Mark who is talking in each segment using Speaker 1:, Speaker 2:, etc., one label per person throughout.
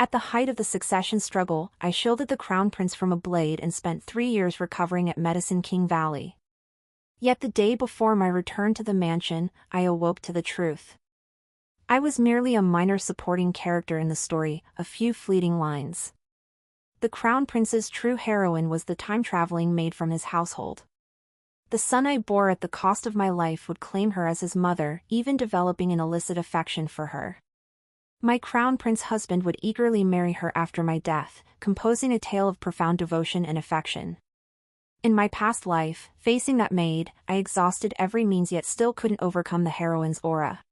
Speaker 1: At the height of the succession struggle, I shielded the crown prince from a blade and spent 3 years recovering at Medicine King Valley. Yet the day before my return to the mansion, I awoke to the truth. I was merely a minor supporting character in the story, a few fleeting lines. The crown prince's true heroine was the time-traveling maid from his household. The son I bore at the cost of my life would claim her as his mother, even developing an illicit affection for her. My crown prince husband would eagerly marry her after my death, composing a tale of profound devotion and affection. In my past life, facing that maid, I exhausted every means yet still couldn't overcome the heroine's aura.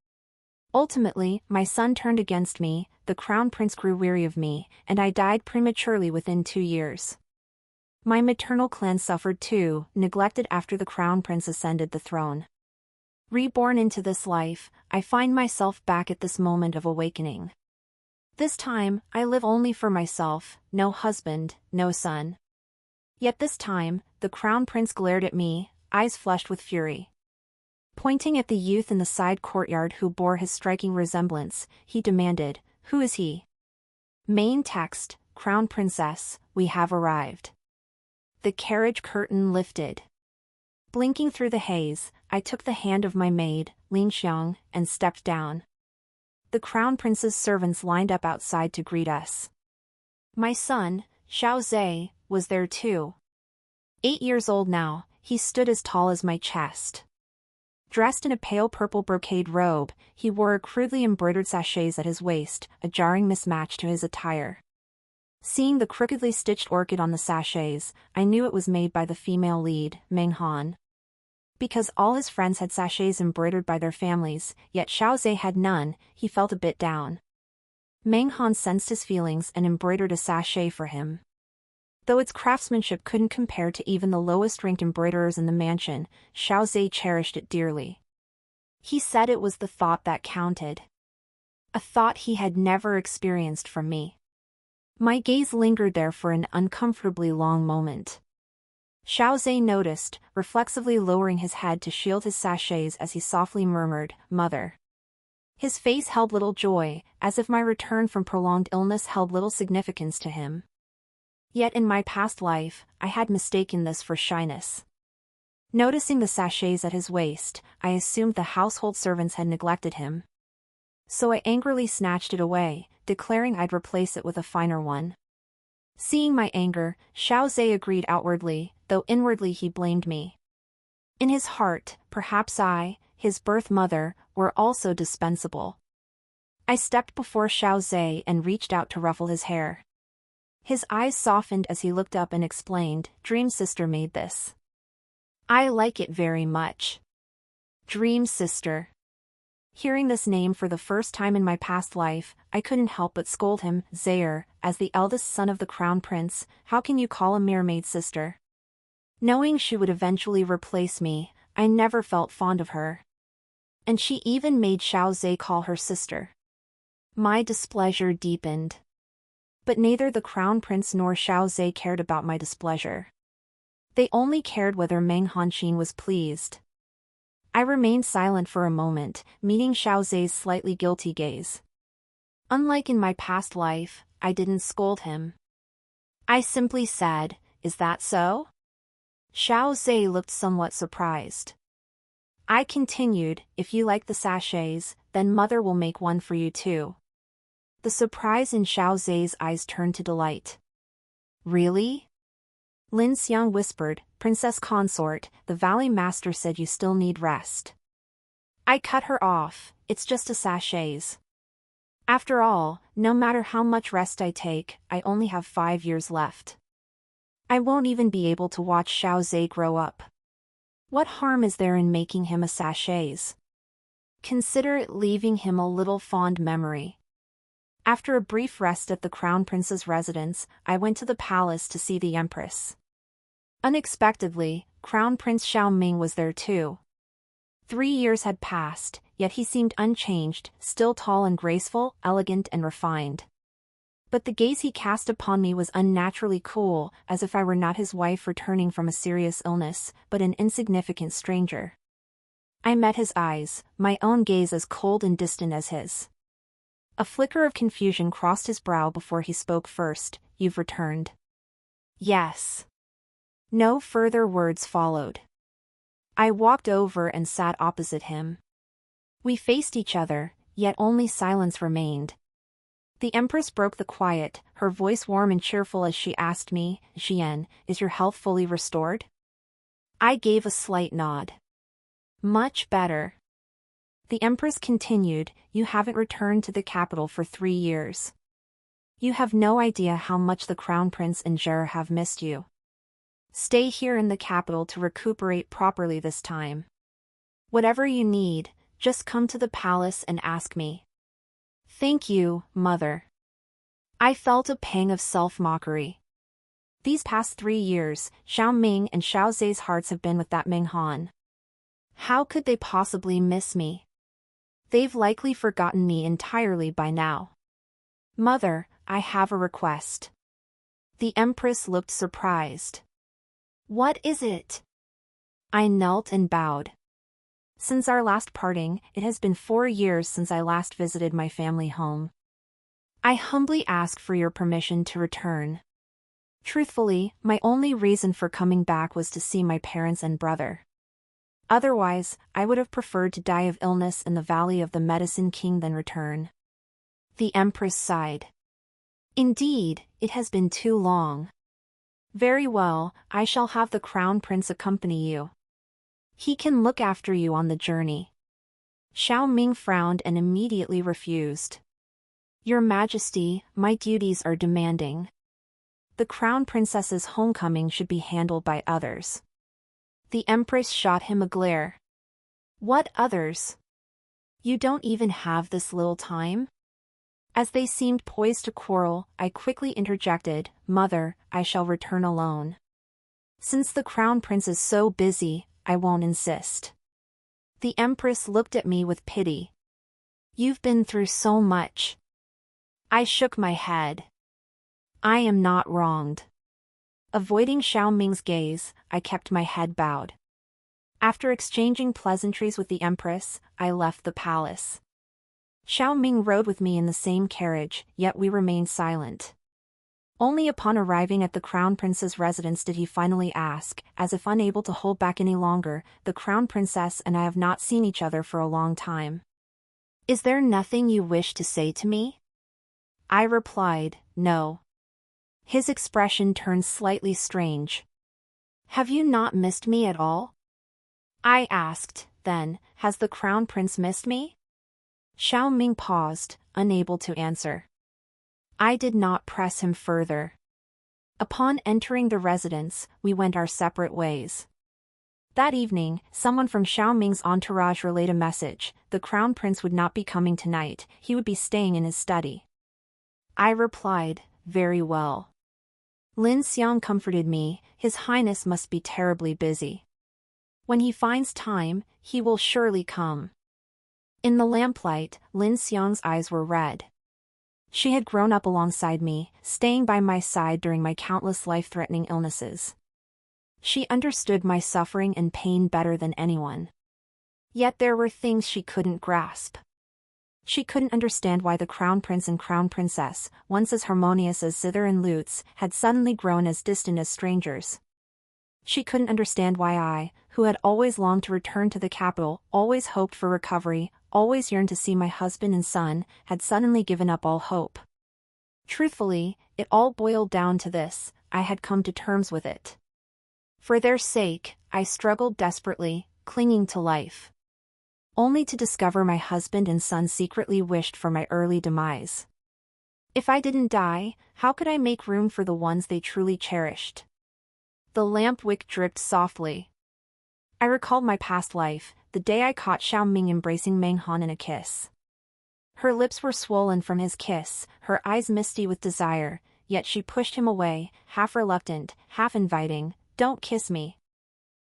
Speaker 1: Ultimately, my son turned against me, the crown prince grew weary of me, and I died prematurely within 2 years. My maternal clan suffered too, neglected after the crown prince ascended the throne. Reborn into this life, I find myself back at this moment of awakening. This time, I live only for myself, no husband, no son. Yet this time, the crown prince glared at me, eyes flushed with fury. Pointing at the youth in the side courtyard who bore his striking resemblance, he demanded, "Who is he?" Main text, Crown Princess, we have arrived. The carriage curtain lifted. Blinking through the haze, I took the hand of my maid, Lin Xiang, and stepped down. The crown prince's servants lined up outside to greet us. My son, Xiao Zhe, was there too. 8 years old now, he stood as tall as my chest. Dressed in a pale purple brocade robe, he wore crudely embroidered sachets at his waist, a jarring mismatch to his attire. Seeing the crookedly stitched orchid on the sachets, I knew it was made by the female lead, Meng Han. Because all his friends had sachets embroidered by their families, yet Xiao Zhe had none, he felt a bit down. Meng Han sensed his feelings and embroidered a sachet for him. Though its craftsmanship couldn't compare to even the lowest-ranked embroiderers in the mansion, Xiao Zhe cherished it dearly. He said it was the thought that counted. A thought he had never experienced from me. My gaze lingered there for an uncomfortably long moment. Xiao Zhe noticed, reflexively lowering his head to shield his sachets as he softly murmured, "Mother." His face held little joy, as if my return from prolonged illness held little significance to him. Yet in my past life, I had mistaken this for shyness. Noticing the sachets at his waist, I assumed the household servants had neglected him. So I angrily snatched it away, declaring I'd replace it with a finer one. Seeing my anger, Xiao Zhe agreed outwardly, though inwardly he blamed me. In his heart, perhaps I, his birth mother, were also dispensable. I stepped before Xiao Zhe and reached out to ruffle his hair. His eyes softened as he looked up and explained, "Dream Sister made this. I like it very much." Dream Sister. Hearing this name for the first time in my past life, I couldn't help but scold him, "Zaire, as the eldest son of the crown prince, how can you call a mere maid sister?" Knowing she would eventually replace me, I never felt fond of her. And she even made Xiao Zhe call her sister. My displeasure deepened. But neither the crown prince nor Xiao Zhe cared about my displeasure. They only cared whether Meng Hanqin was pleased. I remained silent for a moment, meeting Xiao Zhe's slightly guilty gaze. Unlike in my past life, I didn't scold him. I simply said, "Is that so?" Xiao Zhe looked somewhat surprised. I continued, "If you like the sachets, then mother will make one for you too." The surprise in Xiao Zhe's eyes turned to delight. "Really?" Lin Xiang whispered, "Princess consort, the valley master said you still need rest." I cut her off, "It's just a sachets. After all, no matter how much rest I take, I only have 5 years left. I won't even be able to watch Xiao Zhe grow up. What harm is there in making him a sachets? Consider it leaving him a little fond memory." After a brief rest at the crown prince's residence, I went to the palace to see the empress. Unexpectedly, Crown Prince Xiaoming was there too. 3 years had passed, yet he seemed unchanged, still tall and graceful, elegant and refined. But the gaze he cast upon me was unnaturally cool, as if I were not his wife returning from a serious illness, but an insignificant stranger. I met his eyes, my own gaze as cold and distant as his. A flicker of confusion crossed his brow before he spoke first. You've returned. Yes. No further words followed. I walked over and sat opposite him. We faced each other, yet only silence remained. The Empress broke the quiet, her voice warm and cheerful as she asked me, Jian, is your health fully restored? I gave a slight nod. Much better. The Empress continued, you haven't returned to the capital for 3 years. You have no idea how much the Crown Prince and Jer have missed you. Stay here in the capital to recuperate properly this time. Whatever you need, just come to the palace and ask me. Thank you, Mother. I felt a pang of self-mockery. These past 3 years, Xiao Ming and Xiao Zhe's hearts have been with that Ming Han. How could they possibly miss me? They've likely forgotten me entirely by now. Mother, I have a request. The Empress looked surprised. What is it? I knelt and bowed. Since our last parting, it has been 4 years since I last visited my family home. I humbly ask for your permission to return. Truthfully, my only reason for coming back was to see my parents and brother. Otherwise, I would have preferred to die of illness in the Valley of the Medicine King than return. The Empress sighed. Indeed, it has been too long. Very well, I shall have the Crown Prince accompany you. He can look after you on the journey. Xiao Ming frowned and immediately refused. Your Majesty, my duties are demanding. The Crown Princess's homecoming should be handled by others. The Empress shot him a glare. What others? You don't even have this little time? As they seemed poised to quarrel, I quickly interjected, Mother, I shall return alone. Since the Crown Prince is so busy, I won't insist. The Empress looked at me with pity. You've been through so much. I shook my head. I am not wronged. Avoiding Xiao Ming's gaze, I kept my head bowed. After exchanging pleasantries with the Empress, I left the palace. Xiao Ming rode with me in the same carriage, yet we remained silent. Only upon arriving at the Crown Prince's residence did he finally ask, as if unable to hold back any longer, the Crown Princess and I have not seen each other for a long time. Is there nothing you wish to say to me? I replied, no. His expression turned slightly strange. Have you not missed me at all? I asked, then, has the Crown Prince missed me? Xiao Ming paused, unable to answer. I did not press him further. Upon entering the residence, we went our separate ways. That evening, someone from Xiao Ming's entourage relayed a message. The Crown Prince would not be coming tonight, he would be staying in his study. I replied, very well. Lin Xiang comforted me, His Highness must be terribly busy. When he finds time, he will surely come. In the lamplight, Lin Xiang's eyes were red. She had grown up alongside me, staying by my side during my countless life-threatening illnesses. She understood my suffering and pain better than anyone. Yet there were things she couldn't grasp. She couldn't understand why the Crown Prince and Crown Princess, once as harmonious as zither and lutes, had suddenly grown as distant as strangers. She couldn't understand why I, who had always longed to return to the capital, always hoped for recovery, always yearned to see my husband and son, had suddenly given up all hope. Truthfully, it all boiled down to this: I had come to terms with it. For their sake, I struggled desperately, clinging to life. Only to discover my husband and son secretly wished for my early demise. If I didn't die, how could I make room for the ones they truly cherished? The lamp wick dripped softly. I recalled my past life, the day I caught Xiao Ming embracing Meng Han in a kiss. Her lips were swollen from his kiss, her eyes misty with desire, yet she pushed him away, half reluctant, half inviting. Don't kiss me.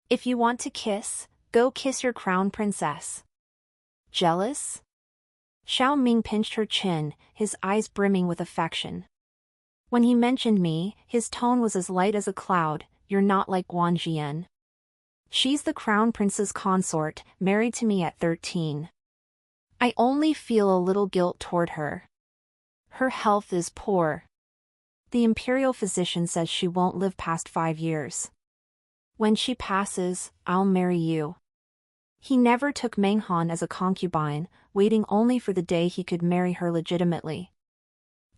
Speaker 1: If you want to kiss, go kiss your Crown Princess. Jealous? Xiao Ming pinched her chin, his eyes brimming with affection. When he mentioned me, his tone was as light as a cloud. You're not like Guan Jian. She's the Crown Prince's consort, married to me at 13. I only feel a little guilt toward her. Her health is poor. The imperial physician says she won't live past 5 years. When she passes, I'll marry you. He never took Meng Han as a concubine, waiting only for the day he could marry her legitimately.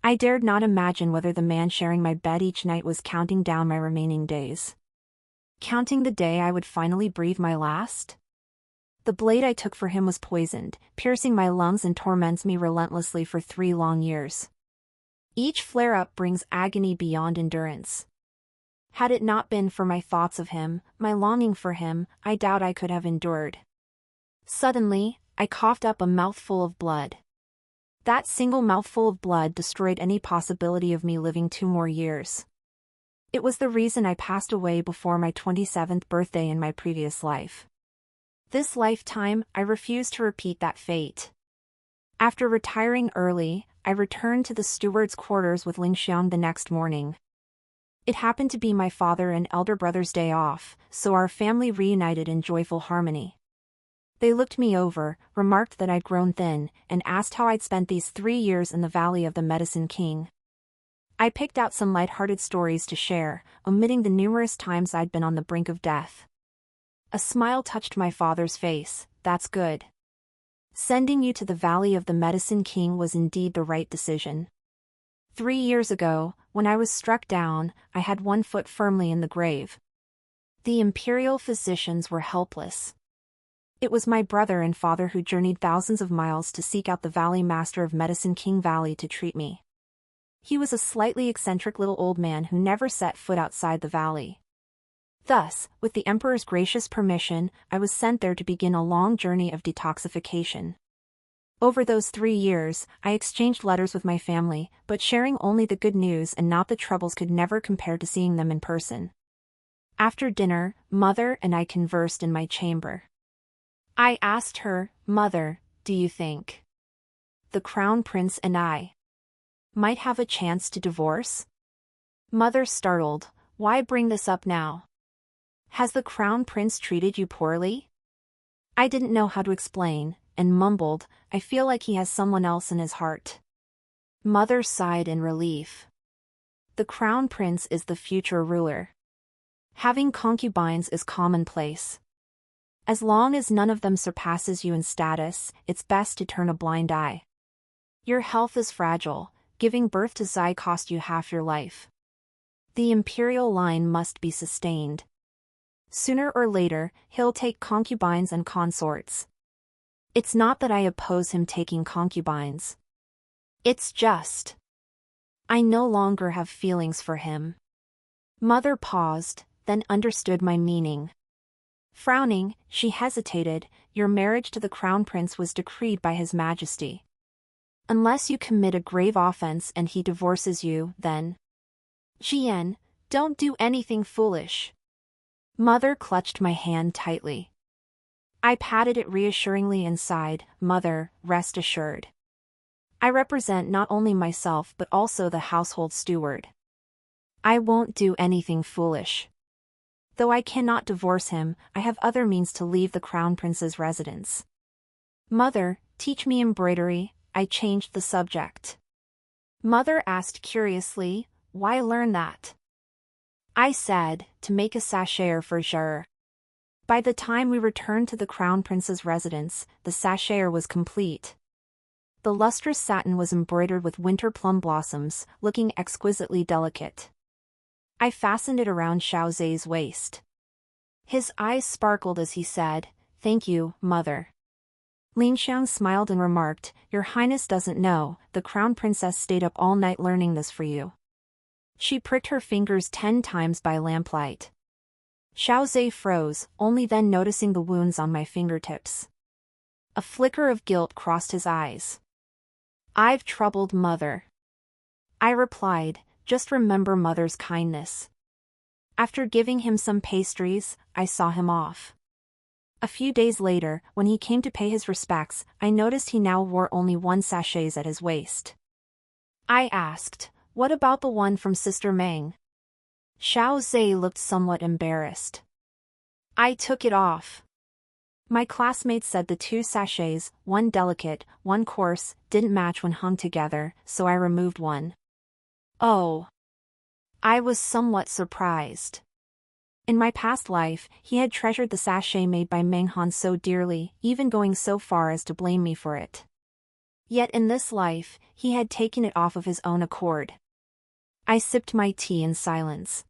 Speaker 1: I dared not imagine whether the man sharing my bed each night was counting down my remaining days. Counting the day I would finally breathe my last? The blade I took for him was poisoned, piercing my lungs and torments me relentlessly for 3 long years. Each flare-up brings agony beyond endurance. Had it not been for my thoughts of him, my longing for him, I doubt I could have endured. Suddenly, I coughed up a mouthful of blood. That single mouthful of blood destroyed any possibility of me living 2 more years. It was the reason I passed away before my 27th birthday in my previous life. This lifetime, I refused to repeat that fate. After retiring early, I returned to the steward's quarters with Ling Xiang the next morning. It happened to be my father and elder brother's day off, so our family reunited in joyful harmony. They looked me over, remarked that I'd grown thin, and asked how I'd spent these 3 years in the Valley of the Medicine King. I picked out some light-hearted stories to share, omitting the numerous times I'd been on the brink of death. A smile touched my father's face. That's good. Sending you to the Valley of the Medicine King was indeed the right decision. 3 years ago, when I was struck down, I had 1 foot firmly in the grave. The imperial physicians were helpless. It was my brother and father who journeyed thousands of miles to seek out the Valley Master of Medicine King Valley to treat me. He was a slightly eccentric little old man who never set foot outside the valley. Thus, with the Emperor's gracious permission, I was sent there to begin a long journey of detoxification. Over those 3 years, I exchanged letters with my family, but sharing only the good news and not the troubles could never compare to seeing them in person. After dinner, Mother and I conversed in my chamber. I asked her, "Mother, do you think the Crown Prince and I might have a chance to divorce?" Mother startled, "Why bring this up now? Has the Crown Prince treated you poorly?" I didn't know how to explain, and mumbled, "I feel like he has someone else in his heart." Mother sighed in relief. The Crown Prince is the future ruler. Having concubines is commonplace. As long as none of them surpasses you in status, it's best to turn a blind eye. Your health is fragile. Giving birth to Zai cost you half your life. The imperial line must be sustained. Sooner or later, he'll take concubines and consorts. It's not that I oppose him taking concubines. It's just I no longer have feelings for him. Mother paused, then understood my meaning. Frowning, she hesitated. Your marriage to the Crown Prince was decreed by His Majesty. Unless you commit a grave offense and he divorces you, then. Jian, don't do anything foolish. Mother clutched my hand tightly. I patted it reassuringly and sighed, "Mother, rest assured. I represent not only myself but also the household steward. I won't do anything foolish. Though I cannot divorce him, I have other means to leave the Crown Prince's residence. Mother, teach me embroidery." I changed the subject. Mother asked curiously, "Why learn that?" I said, "To make a sachet for Zhe." By the time we returned to the Crown Prince's residence, the sachet was complete. The lustrous satin was embroidered with winter plum blossoms, looking exquisitely delicate. I fastened it around Xiao Zai's waist. His eyes sparkled as he said, "Thank you, Mother." Lin Xiang smiled and remarked, "Your Highness doesn't know, the Crown Princess stayed up all night learning this for you." She pricked her fingers 10 times by lamplight. Xiao Zai froze, only then noticing the wounds on my fingertips. A flicker of guilt crossed his eyes. "I've troubled Mother." I replied, "Just remember Mother's kindness." After giving him some pastries, I saw him off. A few days later, when he came to pay his respects, I noticed he now wore only 1 sachet at his waist. I asked, "What about the one from Sister Meng?" Xiao Zai looked somewhat embarrassed. "I took it off." My classmates said the two sachets, one delicate, one coarse, didn't match when hung together, so I removed one. Oh. I was somewhat surprised. In my past life, he had treasured the sachet made by Menghan so dearly, even going so far as to blame me for it. Yet in this life, he had taken it off of his own accord. I sipped my tea in silence.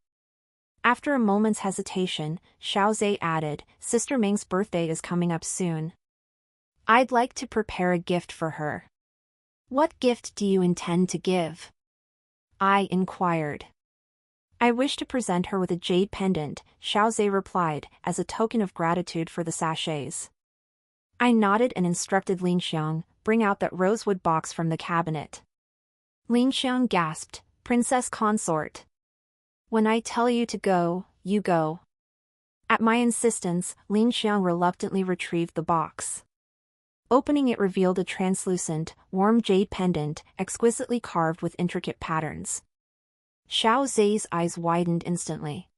Speaker 1: After a moment's hesitation, Xiaozhe added, Sister Ming's birthday is coming up soon. I'd like to prepare a gift for her. What gift do you intend to give? I inquired. I wish to present her with a jade pendant, Xiaozhe replied, as a token of gratitude for the sachets. I nodded and instructed Lin Xiang, bring out that rosewood box from the cabinet. Lin Xiang gasped, Princess consort. When I tell you to go, you go. At my insistence, Lin Xiang reluctantly retrieved the box. Opening it revealed a translucent, warm jade pendant, exquisitely carved with intricate patterns. Xiaozhe's eyes widened instantly.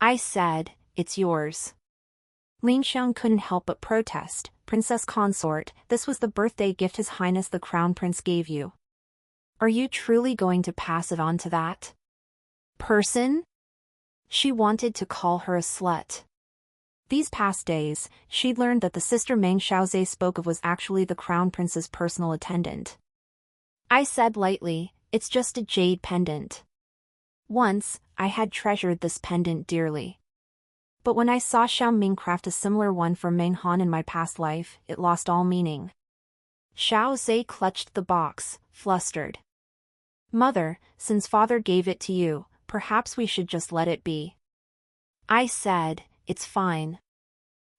Speaker 1: I said, it's yours. Lin Xiang couldn't help but protest, Princess consort, this was the birthday gift His Highness the Crown Prince gave you. Are you truly going to pass it on to that person? She wanted to call her a slut. These past days, she'd learned that the sister Meng Xiaozhe spoke of was actually the Crown Prince's personal attendant. I said lightly, it's just a jade pendant. Once, I had treasured this pendant dearly. But when I saw Xiao Ming craft a similar one for Meng Han in my past life, it lost all meaning. Xiaozhe clutched the box, flustered. Mother, since father gave it to you, perhaps we should just let it be. I said, it's fine.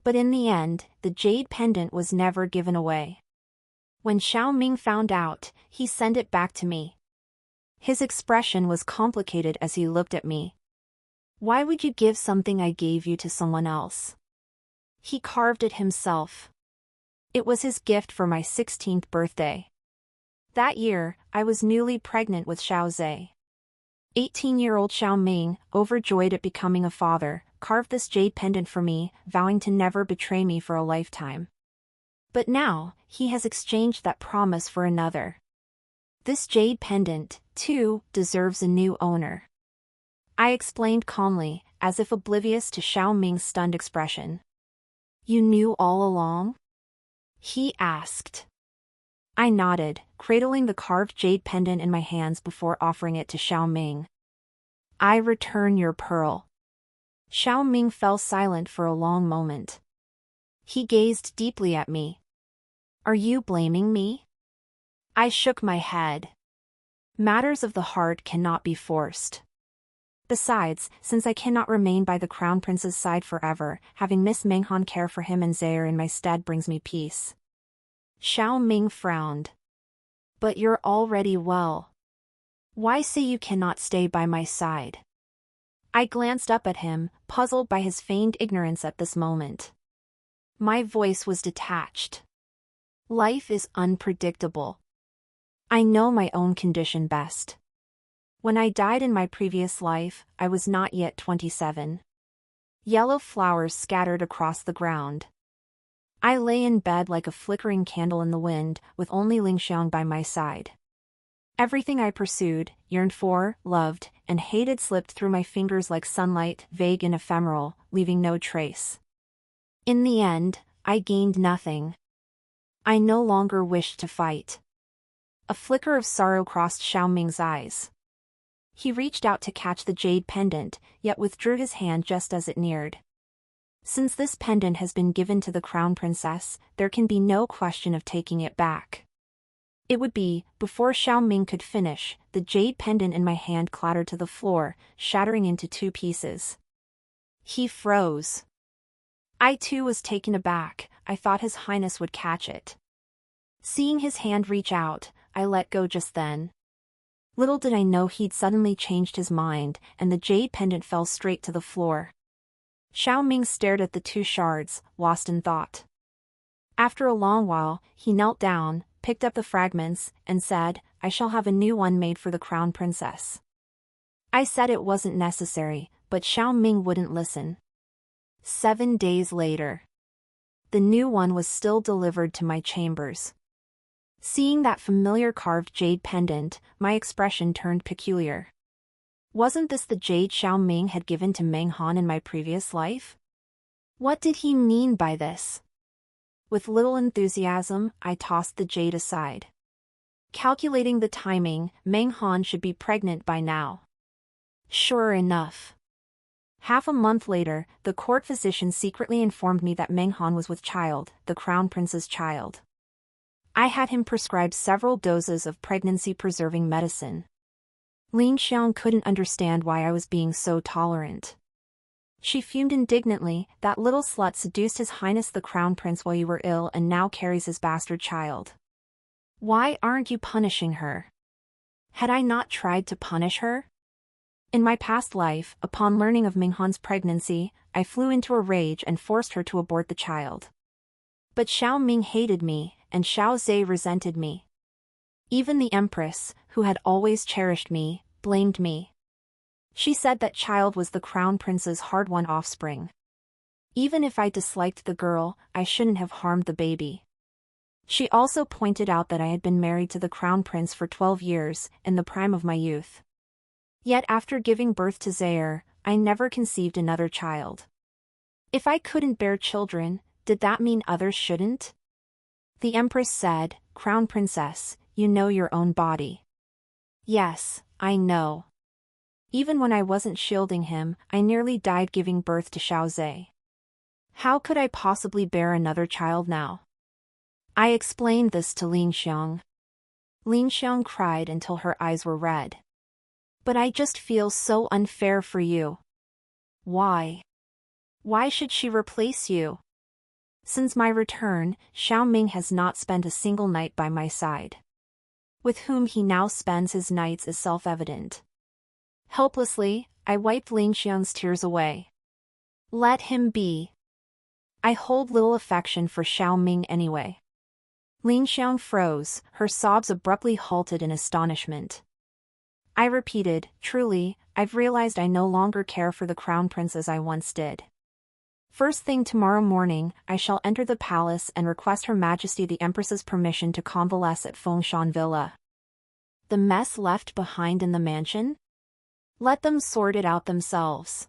Speaker 1: But in the end, the jade pendant was never given away. When Xiao Ming found out, he sent it back to me. His expression was complicated as he looked at me. Why would you give something I gave you to someone else? He carved it himself. It was his gift for my 16th birthday. That year, I was newly pregnant with Xiaozhe. 18-year-old Xiao Ming, overjoyed at becoming a father, carved this jade pendant for me, vowing to never betray me for a lifetime. But now, he has exchanged that promise for another. This jade pendant, too, deserves a new owner. I explained calmly, as if oblivious to Xiao Ming's stunned expression. You knew all along? He asked. I nodded, cradling the carved jade pendant in my hands before offering it to Xiao Ming. I return your pearl. Xiao Ming fell silent for a long moment. He gazed deeply at me. Are you blaming me? I shook my head. Matters of the heart cannot be forced. Besides, since I cannot remain by the Crown Prince's side forever, having Miss Menghan care for him and Zaire in my stead brings me peace. Xiao Ming frowned. But you're already well. Why say you cannot stay by my side? I glanced up at him, puzzled by his feigned ignorance at this moment. My voice was detached. Life is unpredictable. I know my own condition best. When I died in my previous life, I was not yet 27. Yellow flowers scattered across the ground. I lay in bed like a flickering candle in the wind, with only Ling Xiang by my side. Everything I pursued, yearned for, loved, and hated slipped through my fingers like sunlight, vague and ephemeral, leaving no trace. In the end, I gained nothing. I no longer wished to fight. A flicker of sorrow crossed Xiao Ming's eyes. He reached out to catch the jade pendant, yet withdrew his hand just as it neared. Since this pendant has been given to the Crown Princess, there can be no question of taking it back. It would be, before Xiao Ming could finish, the jade pendant in my hand clattered to the floor, shattering into 2 pieces. He froze. I too was taken aback. I thought His Highness would catch it. Seeing his hand reach out, I let go just then. Little did I know he'd suddenly changed his mind, and the jade pendant fell straight to the floor. Xiao Ming stared at the 2 shards, lost in thought. After a long while, he knelt down, picked up the fragments, and said, I shall have a new one made for the Crown Princess. I said it wasn't necessary, but Xiao Ming wouldn't listen. 7 days later. The new one was still delivered to my chambers. Seeing that familiar carved jade pendant, my expression turned peculiar. Wasn't this the jade Xiao Ming had given to Meng Han in my previous life? What did he mean by this? With little enthusiasm, I tossed the jade aside. Calculating the timing, Meng Han should be pregnant by now. Sure enough. Half a month later, the court physician secretly informed me that Meng Han was with child, the crown prince's child. I had him prescribed several doses of pregnancy-preserving medicine. Lin Xiang couldn't understand why I was being so tolerant. She fumed indignantly, "That little slut seduced His Highness the Crown Prince while you were ill and now carries his bastard child. Why aren't you punishing her?" Had I not tried to punish her? In my past life, upon learning of Meng Han's pregnancy, I flew into a rage and forced her to abort the child. But Xiao Ming hated me, and Xiao Zhe resented me. Even the Empress, who had always cherished me, blamed me. She said that child was the Crown Prince's hard-won offspring. Even if I disliked the girl, I shouldn't have harmed the baby. She also pointed out that I had been married to the Crown Prince for 12 years, in the prime of my youth. Yet after giving birth to Zaire, I never conceived another child. If I couldn't bear children, did that mean others shouldn't? The Empress said, "Crown Princess, you know your own body." Yes, I know. Even when I wasn't shielding him, I nearly died giving birth to Xiao Zhe. How could I possibly bear another child now? I explained this to Lin Xiang. Lin Xiang cried until her eyes were red. "But I just feel so unfair for you." Why? Why should she replace you? Since my return, Xiao Ming has not spent a single night by my side. With whom he now spends his nights is self-evident. Helplessly, I wiped Lin Xiang's tears away. Let him be. I hold little affection for Xiao Ming anyway. Lin Xiang froze, her sobs abruptly halted in astonishment. I repeated, "Truly, I've realized I no longer care for the Crown Prince as I once did. First thing tomorrow morning, I shall enter the palace and request Her Majesty the Empress's permission to convalesce at Fengshan Villa." The mess left behind in the mansion? Let them sort it out themselves.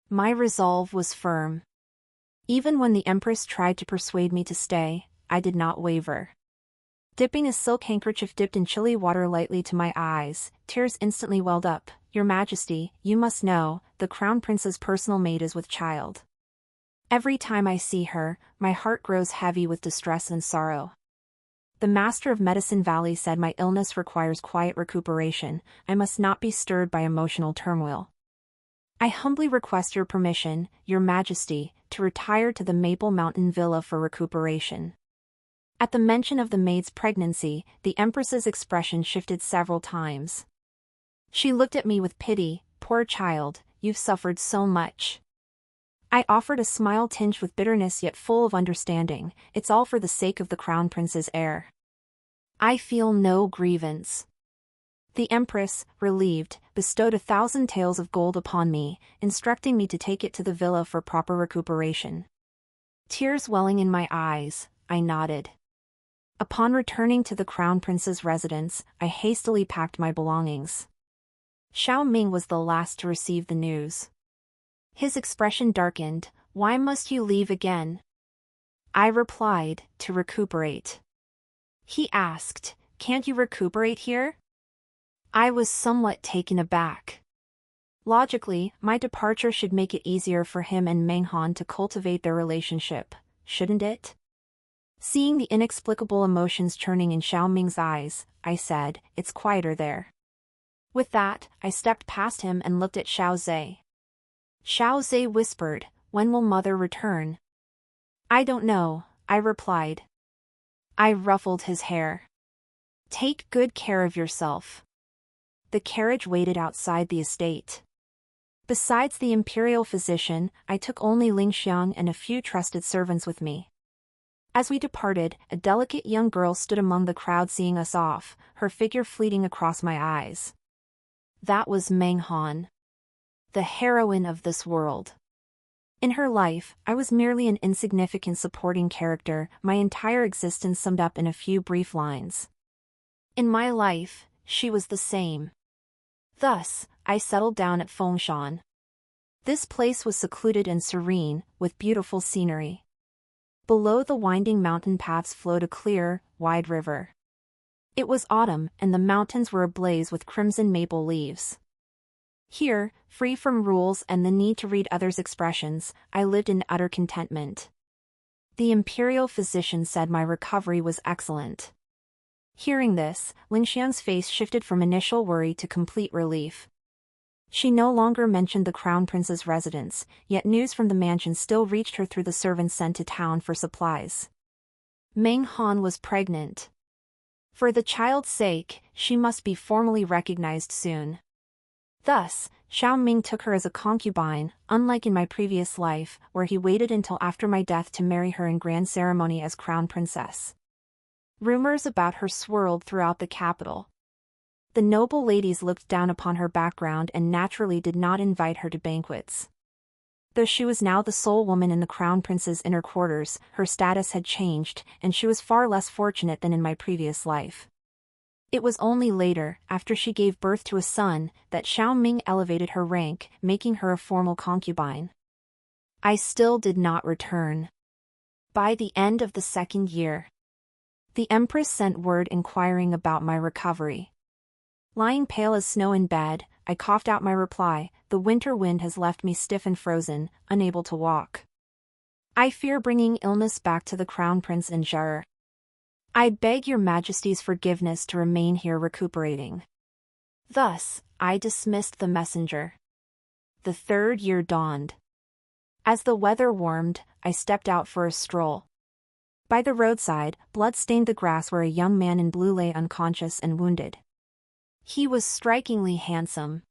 Speaker 1: My resolve was firm. Even when the Empress tried to persuade me to stay, I did not waver. Dipping a silk handkerchief dipped in chilly water lightly to my eyes, tears instantly welled up. "Your Majesty, you must know, the Crown Prince's personal maid is with child. Every time I see her, my heart grows heavy with distress and sorrow. The Master of Medicine Valley said my illness requires quiet recuperation, I must not be stirred by emotional turmoil. I humbly request your permission, Your Majesty, to retire to the Maple Mountain Villa for recuperation." At the mention of the maid's pregnancy, the Empress's expression shifted several times. She looked at me with pity. "Poor child, you've suffered so much." I offered a smile tinged with bitterness yet full of understanding. "It's all for the sake of the Crown Prince's heir. I feel no grievance." The Empress, relieved, bestowed 1,000 taels of gold upon me, instructing me to take it to the villa for proper recuperation. Tears welling in my eyes, I nodded. Upon returning to the Crown Prince's residence, I hastily packed my belongings. Xiao Ming was the last to receive the news. His expression darkened. "Why must you leave again?" I replied, "To recuperate." He asked, "Can't you recuperate here?" I was somewhat taken aback. Logically, my departure should make it easier for him and Meng Han to cultivate their relationship, shouldn't it? Seeing the inexplicable emotions churning in Xiao Ming's eyes, I said, "It's quieter there." With that, I stepped past him and looked at Xiao Zhe. Xiao Zhe whispered, "When will mother return?" "I don't know," I replied. I ruffled his hair. "Take good care of yourself." The carriage waited outside the estate. Besides the imperial physician, I took only Ling Xiang and a few trusted servants with me. As we departed, a delicate young girl stood among the crowd seeing us off, her figure fleeting across my eyes. That was Meng Han. The heroine of this world. In her life, I was merely an insignificant supporting character, my entire existence summed up in a few brief lines. In my life, she was the same. Thus, I settled down at Fengshan. This place was secluded and serene, with beautiful scenery. Below the winding mountain paths flowed a clear, wide river. It was autumn, and the mountains were ablaze with crimson maple leaves. Here, free from rules and the need to read others' expressions, I lived in utter contentment. The imperial physician said my recovery was excellent. Hearing this, Linxiang's face shifted from initial worry to complete relief. She no longer mentioned the crown prince's residence, yet news from the mansion still reached her through the servants sent to town for supplies. Meng Han was pregnant. For the child's sake, she must be formally recognized soon. Thus, Xiao Ming took her as a concubine, unlike in my previous life, where he waited until after my death to marry her in grand ceremony as crown princess. Rumors about her swirled throughout the capital. The noble ladies looked down upon her background and naturally did not invite her to banquets. Though she was now the sole woman in the crown prince's inner quarters, her status had changed, and she was far less fortunate than in my previous life. It was only later, after she gave birth to a son, that Xiao Ming elevated her rank, making her a formal concubine. I still did not return. By the end of the second year, the Empress sent word inquiring about my recovery. Lying pale as snow in bed, I coughed out my reply, "The winter wind has left me stiff and frozen, unable to walk. I fear bringing illness back to the crown prince and Zhar. I beg your majesty's forgiveness to remain here recuperating." Thus, I dismissed the messenger. The third year dawned. As the weather warmed, I stepped out for a stroll. By the roadside, blood stained the grass where a young man in blue lay unconscious and wounded. He was strikingly handsome.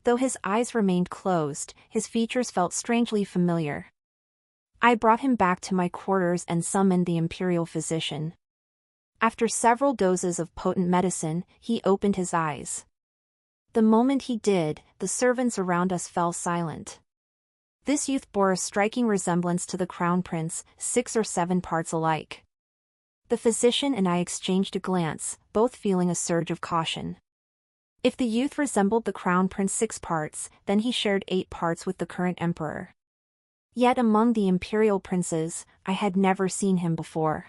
Speaker 1: Though his eyes remained closed, his features felt strangely familiar. I brought him back to my quarters and summoned the imperial physician. After several doses of potent medicine, he opened his eyes. The moment he did, the servants around us fell silent. This youth bore a striking resemblance to the crown prince, 6 or 7 parts alike. The physician and I exchanged a glance, both feeling a surge of caution. If the youth resembled the crown prince 6 parts, then he shared 8 parts with the current emperor. Yet among the imperial princes, I had never seen him before.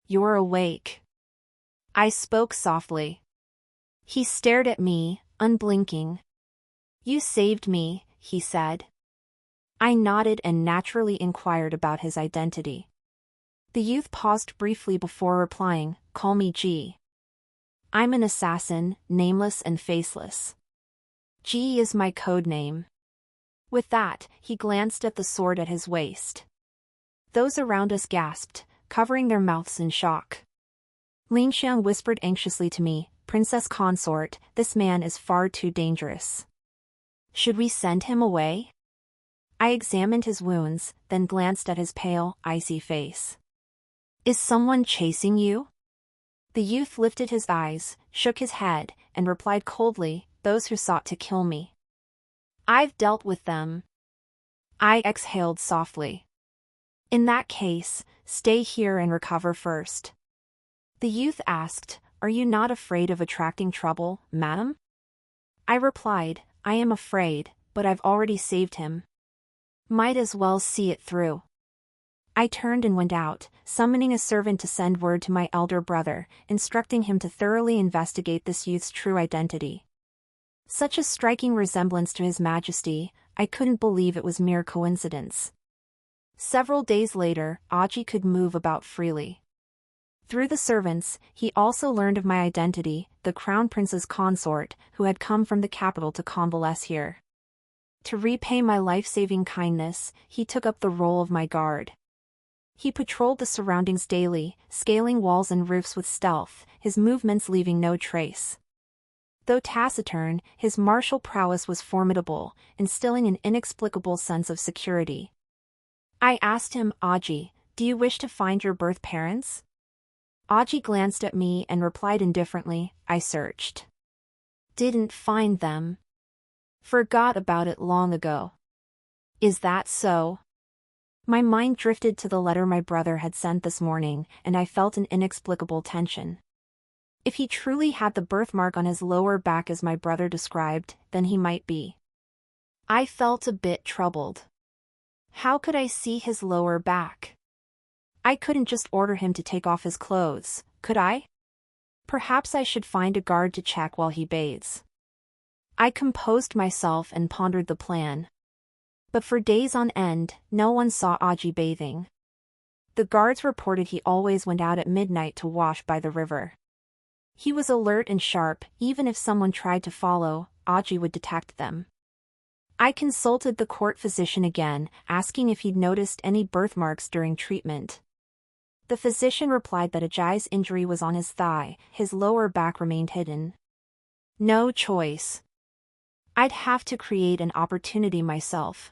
Speaker 1: "You're awake," I spoke softly. He stared at me, unblinking. "You saved me," he said. I nodded and naturally inquired about his identity. The youth paused briefly before replying, "Call me Ji. I'm an assassin, nameless and faceless. Ji is my code name." With that, he glanced at the sword at his waist. Those around us gasped, covering their mouths in shock. Linxiang whispered anxiously to me, "Princess consort, this man is far too dangerous. Should we send him away?" I examined his wounds, then glanced at his pale, icy face. "Is someone chasing you?" The youth lifted his eyes, shook his head, and replied coldly, "Those who sought to kill me. I've dealt with them." I exhaled softly. "In that case, stay here and recover first." The youth asked, "Are you not afraid of attracting trouble, madam?" I replied, "I am afraid, but I've already saved him. Might as well see it through." I turned and went out, summoning a servant to send word to my elder brother, instructing him to thoroughly investigate this youth's true identity. Such a striking resemblance to His Majesty, I couldn't believe it was mere coincidence. Several days later, Aji could move about freely. Through the servants, he also learned of my identity, the crown prince's consort, who had come from the capital to convalesce here. To repay my life-saving kindness, he took up the role of my guard. He patrolled the surroundings daily, scaling walls and roofs with stealth, his movements leaving no trace. Though taciturn, his martial prowess was formidable, instilling an inexplicable sense of security. I asked him, "Aji, do you wish to find your birth parents?" Aji glanced at me and replied indifferently, "I searched. Didn't find them. Forgot about it long ago." Is that so? My mind drifted to the letter my brother had sent this morning, and I felt an inexplicable tension. If he truly had the birthmark on his lower back as my brother described, then he might be. I felt a bit troubled. How could I see his lower back? I couldn't just order him to take off his clothes, could I? Perhaps I should find a guard to check while he bathes. I composed myself and pondered the plan. But for days on end, no one saw Aji bathing. The guards reported he always went out at midnight to wash by the river. He was alert and sharp, even if someone tried to follow, Aji would detect them. I consulted the court physician again, asking if he'd noticed any birthmarks during treatment. The physician replied that Aji's injury was on his thigh, his lower back remained hidden. No choice. I'd have to create an opportunity myself.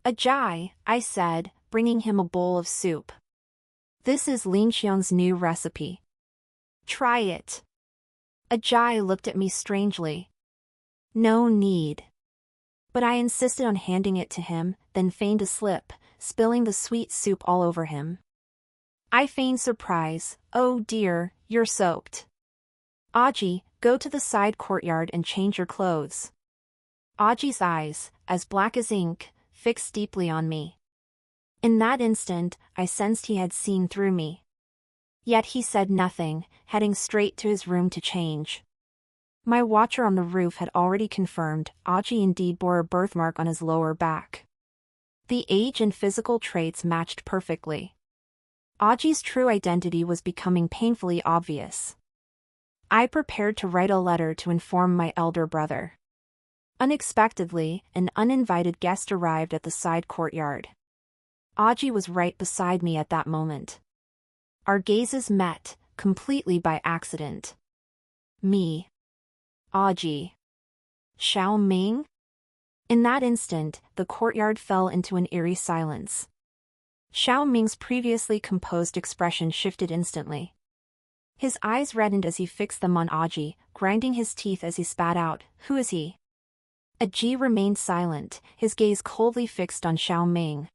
Speaker 1: Ajay, I said, bringing him a bowl of soup. This is Lin Xiong's new recipe. Try it. Ajay looked at me strangely. No need. But I insisted on handing it to him, then feigned a slip, spilling the sweet soup all over him. I feigned surprise. Oh dear, you're soaked. Aji, go to the side courtyard and change your clothes. Aji's eyes, as black as ink, fixed deeply on me. In that instant, I sensed he had seen through me. Yet he said nothing, heading straight to his room to change. My watcher on the roof had already confirmed Aji indeed bore a birthmark on his lower back. The age and physical traits matched perfectly. Aji's true identity was becoming painfully obvious. I prepared to write a letter to inform my elder brother. Unexpectedly, an uninvited guest arrived at the side courtyard. Aji was right beside me at that moment. Our gazes met, completely by accident. Me. Aji. Xiao Ming? In that instant, the courtyard fell into an eerie silence. Xiao Ming's previously composed expression shifted instantly. His eyes reddened as he fixed them on Aji, grinding his teeth as he spat out, "Who is he?" Aji remained silent, his gaze coldly fixed on Xiao Ming.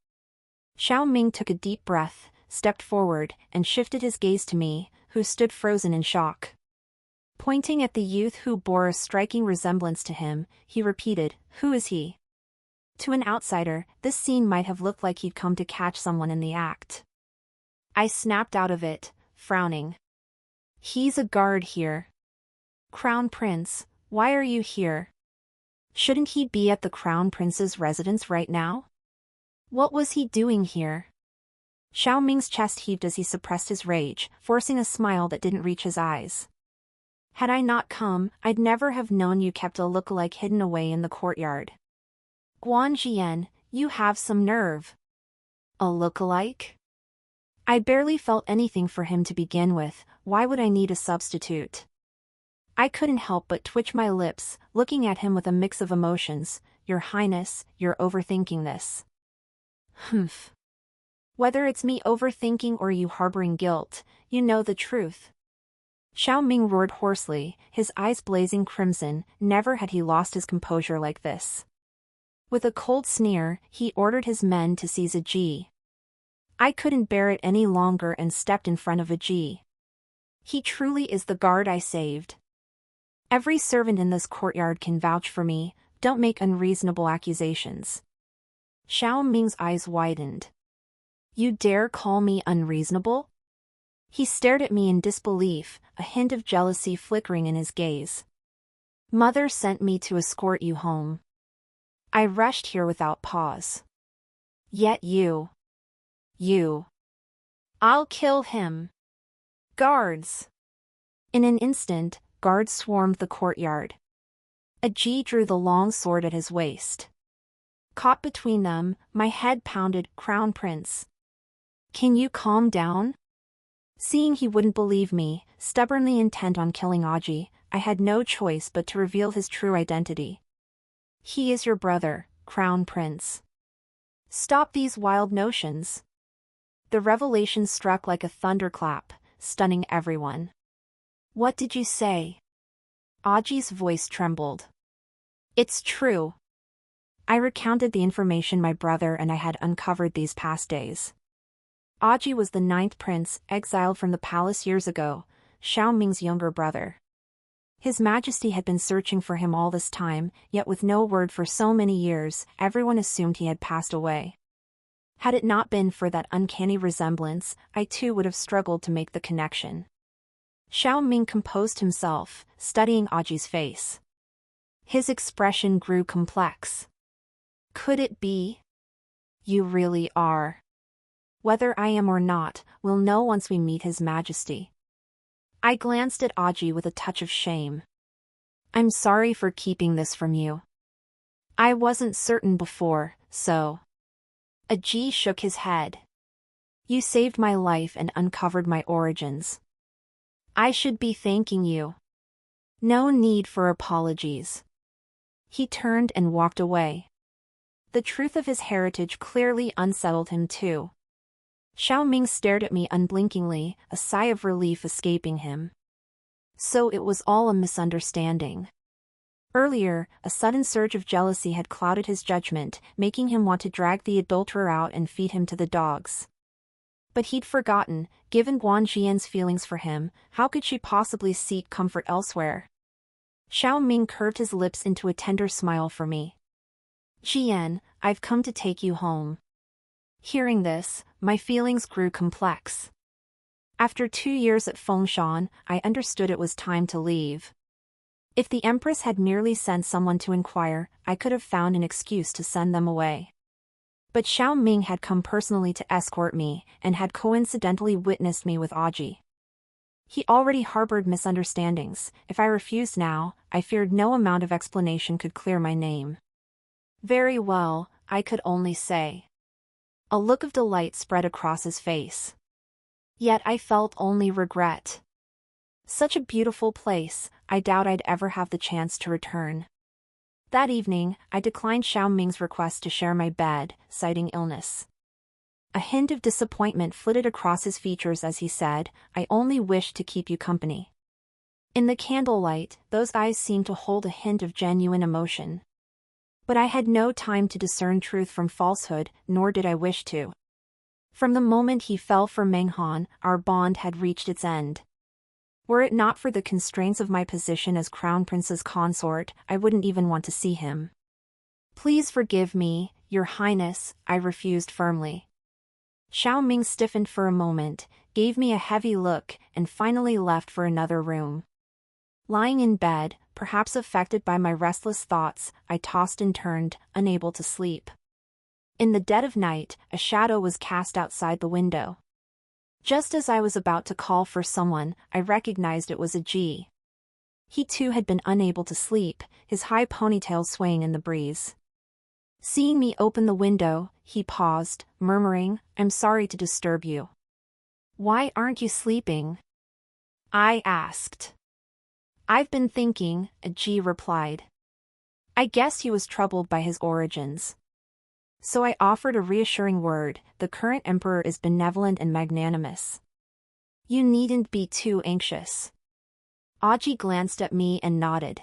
Speaker 1: Xiao Ming took a deep breath, stepped forward, and shifted his gaze to me, who stood frozen in shock. Pointing at the youth who bore a striking resemblance to him, he repeated, "Who is he?" To an outsider, this scene might have looked like he'd come to catch someone in the act. I snapped out of it, frowning. "He's a guard here. Crown Prince, why are you here? Shouldn't he be at the Crown Prince's residence right now? What was he doing here?" Xiao Ming's chest heaved as he suppressed his rage, forcing a smile that didn't reach his eyes. "Had I not come, I'd never have known you kept a look-alike hidden away in the courtyard. Guan Jian, you have some nerve." A look-alike? I barely felt anything for him to begin with, why would I need a substitute? I couldn't help but twitch my lips, looking at him with a mix of emotions. "Your Highness, you're overthinking this." "Humph. Whether it's me overthinking or you harboring guilt, you know the truth." Xiao Ming roared hoarsely, his eyes blazing crimson. Never had he lost his composure like this. With a cold sneer, he ordered his men to seize Aji. I couldn't bear it any longer and stepped in front of Aji. "He truly is the guard I saved. Every servant in this courtyard can vouch for me, don't make unreasonable accusations." Xiao Ming's eyes widened. "You dare call me unreasonable?" He stared at me in disbelief, a hint of jealousy flickering in his gaze. "Mother sent me to escort you home. I rushed here without pause. Yet you. I'll kill him. Guards!" In an instant, guards swarmed the courtyard. Aji drew the long sword at his waist. Caught between them, my head pounded. "Crown Prince. Can you calm down?" Seeing he wouldn't believe me, stubbornly intent on killing Aji, I had no choice but to reveal his true identity. "He is your brother, Crown Prince. Stop these wild notions." The revelation struck like a thunderclap, stunning everyone. "What did you say?" Aji's voice trembled. "It's true. I recounted the information my brother and I had uncovered these past days. Aji was the 9th prince, exiled from the palace years ago, Xiao Ming's younger brother. His Majesty had been searching for him all this time, yet with no word for so many years, everyone assumed he had passed away. Had it not been for that uncanny resemblance, I too would have struggled to make the connection. Xiao Ming composed himself, studying Aji's face. His expression grew complex. Could it be? You really are. Whether I am or not, we'll know once we meet His Majesty. I glanced at Aji with a touch of shame. I'm sorry for keeping this from you. I wasn't certain before, so. Aji shook his head. You saved my life and uncovered my origins. I should be thanking you. No need for apologies. He turned and walked away. The truth of his heritage clearly unsettled him too. Xiao Ming stared at me unblinkingly, a sigh of relief escaping him. So it was all a misunderstanding. Earlier, a sudden surge of jealousy had clouded his judgment, making him want to drag the adulterer out and feed him to the dogs. But he'd forgotten, given Guan Jian's feelings for him, how could she possibly seek comfort elsewhere? Xiao Ming curved his lips into a tender smile for me. Jian, I've come to take you home. Hearing this, my feelings grew complex. After 2 years at Fengshan, I understood it was time to leave. If the Empress had merely sent someone to inquire, I could have found an excuse to send them away. But Xiao Ming had come personally to escort me, and had coincidentally witnessed me with Aji. He already harbored misunderstandings. If I refused now, I feared no amount of explanation could clear my name. Very well, I could only say. A look of delight spread across his face. Yet I felt only regret. Such a beautiful place, I doubt I'd ever have the chance to return. That evening, I declined Xiao Ming's request to share my bed, citing illness. A hint of disappointment flitted across his features as he said, I only wished to keep you company. In the candlelight, those eyes seemed to hold a hint of genuine emotion. But I had no time to discern truth from falsehood, nor did I wish to. From the moment he fell for Meng Han, our bond had reached its end. Were it not for the constraints of my position as Crown Prince's consort, I wouldn't even want to see him. Please forgive me, Your Highness, I refused firmly. Xiao Ming stiffened for a moment, gave me a heavy look, and finally left for another room. Lying in bed, perhaps affected by my restless thoughts, I tossed and turned, unable to sleep. In the dead of night, a shadow was cast outside the window. Just as I was about to call for someone, I recognized it was Aji. He too had been unable to sleep, his high ponytail swaying in the breeze. Seeing me open the window, he paused, murmuring, I'm sorry to disturb you. Why aren't you sleeping? I asked. I've been thinking, Aji replied. I guess he was troubled by his origins. So I offered a reassuring word, the current emperor is benevolent and magnanimous. You needn't be too anxious. Aji glanced at me and nodded.